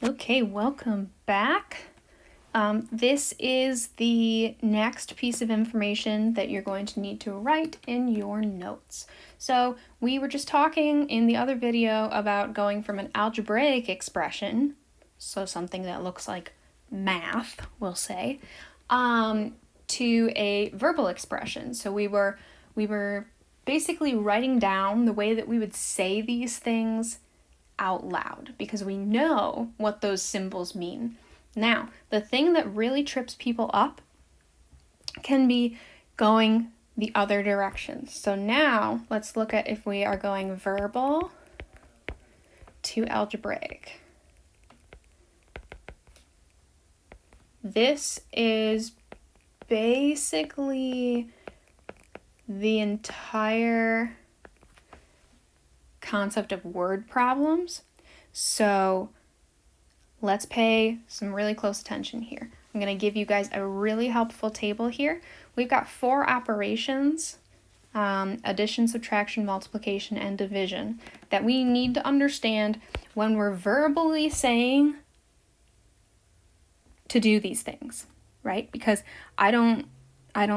Okay, welcome back. This is the next piece of information that you're going to need to write in your notes. So we were just talking in the other video about going from an algebraic expression, so something that looks like math, we'll say, to a verbal expression. So we were basically writing down the way that we would say these things out loud because we know what those symbols mean. Now, the thing that really trips people up can be going the other direction. So now let's look at if we are going verbal to algebraic. This is basically the entire concept of word problems. So let's pay some really close attention here. I'm going to give you guys a really helpful table here. We've got 4 operations, addition, subtraction, multiplication, and division, that we need to understand when we're verbally saying to do these things, right? Because I don't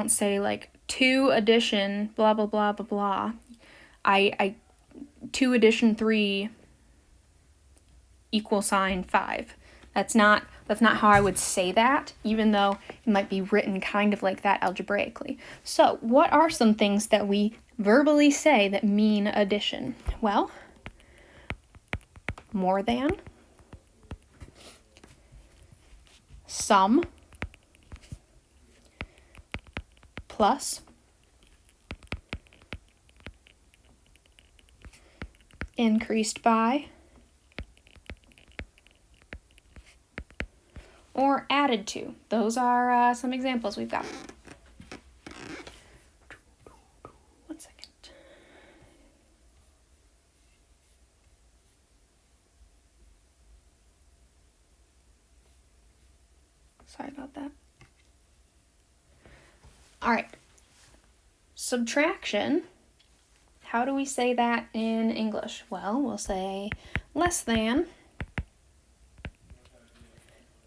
say like 2 addition blah blah blah blah blah. I 2 addition 3 equal sign 5. That's not how I would say that, even though it might be written kind of like that algebraically. So what are some things that we verbally say that mean addition? Well, more than, sum, plus, increased by, or added to. Those are some examples we've got. One second. Sorry about that. All right. Subtraction. How do we say that in English? Well, we'll say less than,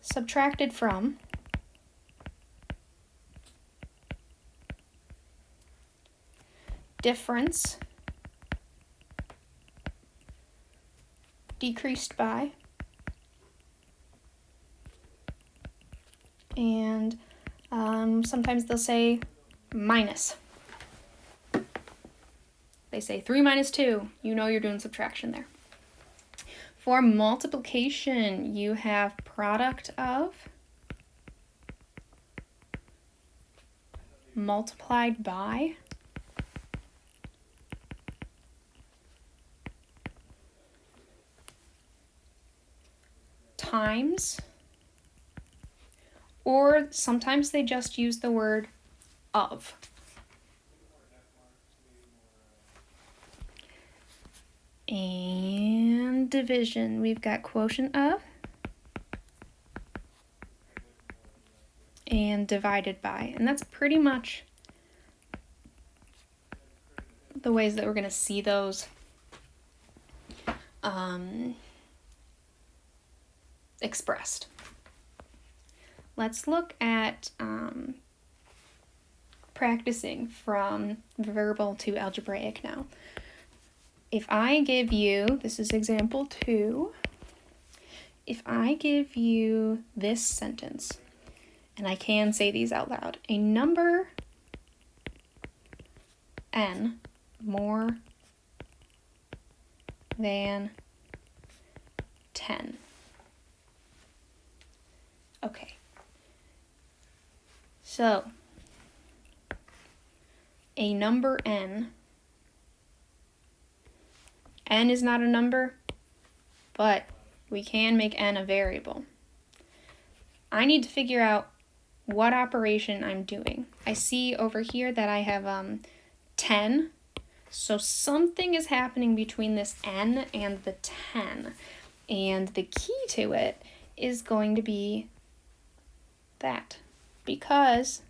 subtracted from, difference, decreased by, and sometimes they'll say minus. They say 3 minus 2. You know you're doing subtraction there. For multiplication, you have product of, multiplied by, times, or sometimes they just use the word of. And division, we've got quotient of and divided by. And that's pretty much the ways that we're going to see those expressed. Let's look at practicing from verbal to algebraic now. If I give you, this is example 2, if I give you this sentence, and I can say these out loud, a number n more than 10. Okay. So, a number n is not a number, but we can make n a variable. I need to figure out what operation I'm doing. I see over here that I have 10, so something is happening between this n and the 10, and the key to it is going to be that, because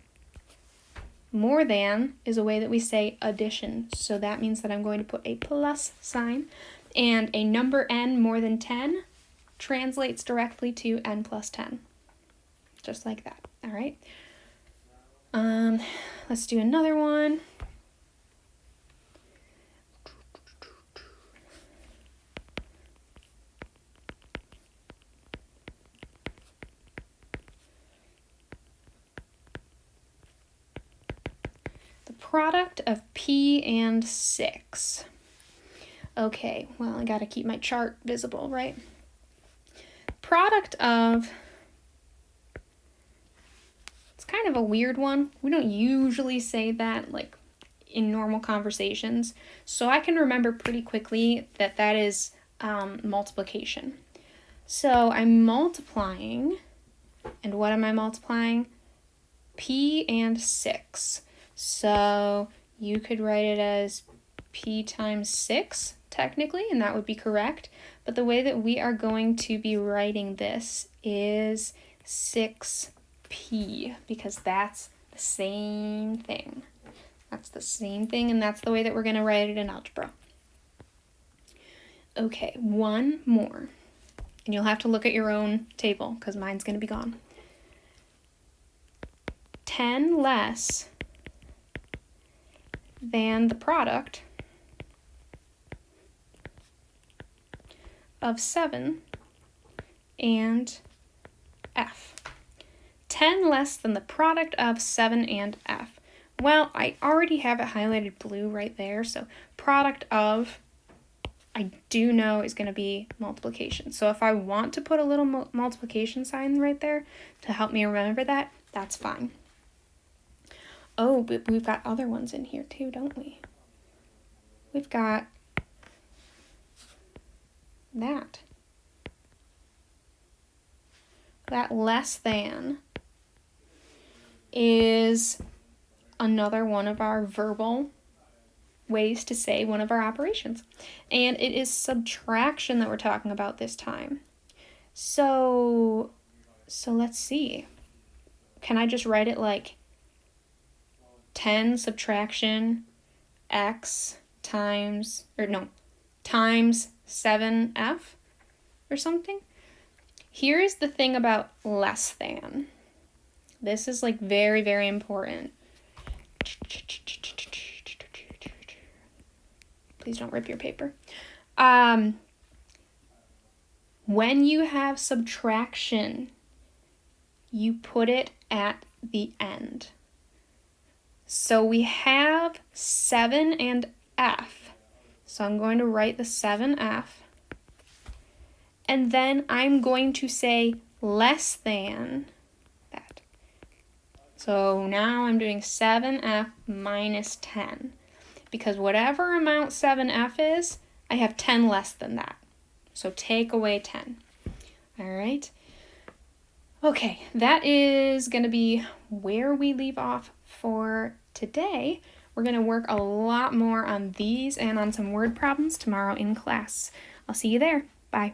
more than is a way that we say addition, so that means that I'm going to put a plus sign, and a number n more than 10 translates directly to n plus 10. Just like that, all right? Let's do another one. The product of P and 6. Okay, well, I gotta keep my chart visible, right? Product of, it's kind of a weird one. We don't usually say that like in normal conversations. So I can remember pretty quickly that that is multiplication. So I'm multiplying, and what am I multiplying? P and 6. So you could write it as P times 6, technically, and that would be correct. But the way that we are going to be writing this is 6P, because that's the same thing. That's the same thing, and that's the way that we're going to write it in algebra. Okay, one more. And you'll have to look at your own table, because mine's going to be gone. 10 less than the product of 7 and F. 10 less than the product of 7 and F. Well, I already have it highlighted blue right there, so product of, I do know is going to be multiplication. So if I want to put a little multiplication sign right there to help me remember that, that's fine. Oh, but we've got other ones in here too, don't we? We've got that. That less than is another one of our verbal ways to say one of our operations. And it is subtraction that we're talking about this time. So let's see. Can I just write it like 10 subtraction x times 7f or something? Here's the thing about less than. This is like very, very important. Please don't rip your paper. When you have subtraction, you put it at the end. So we have 7 and F. So I'm going to write the 7F. And then I'm going to say less than that. So now I'm doing 7F minus 10. Because whatever amount 7F is, I have 10 less than that. So take away 10. All right. Okay, that is going to be where we leave off for today. We're going to work a lot more on these and on some word problems tomorrow in class. I'll see you there. Bye.